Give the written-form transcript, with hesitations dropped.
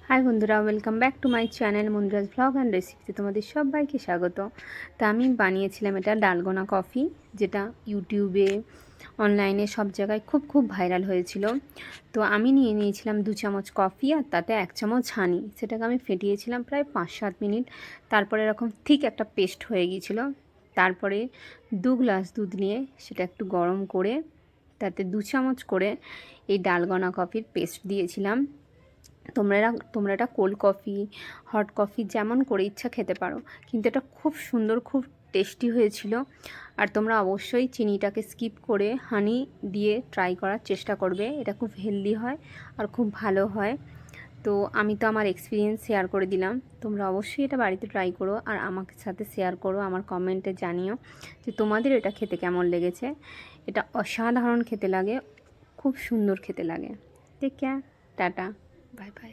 High বন্ধুরা, welcome back to my channel Mandira's vlog and রেসিপিতে তোমাদের সবাইকে স্বাগত। তা আমি বানিয়েছিলাম এটা ডালগোনা কফি, যেটা ইউটিউবে অনলাইনে সব জায়গায় খুব ভাইরাল হয়েছিল। তো আমি নিয়ে নিয়েছিলাম 2 চামচ কফি আর তাতে 1 চামচ হানি। সেটাকে আমি ফেটিয়েছিলাম প্রায় 5-7 মিনিট। তারপরে এরকম ঠিক একটা পেস্ট হয়ে গিয়েছিল। তারপরে 2 গ্লাস দুধ নিয়ে সেটা একটু গরম করে তাতে 2 চামচ করে এই ডালগোনা কফির পেস্ট দিয়েছিলাম। তোমরা এটা কোল্ড কফি, হট কফি যেমন করে ইচ্ছা খেতে পারো, কিন্তু এটা খুব সুন্দর, খুব টেস্টি হয়েছিল। আর তোমরা অবশ্যই চিনিটাকে স্কিপ করে হানি দিয়ে ট্রাই করার চেষ্টা করবে। এটা খুব হেলদি হয় আর খুব ভালো হয়। তো আমি তো আমার এক্সপিরিয়েন্স শেয়ার করে দিলাম। তোমরা অবশ্যই এটা বাড়িতে ট্রাই করো আর আমাকে সাথে শেয়ার করো, আমার কমেন্টে জানিও যে তোমাদের এটা খেতে কেমন লেগেছে। এটা অসাধারণ খেতে লাগে, খুব সুন্দর খেতে লাগে। Take care, tata, bye by.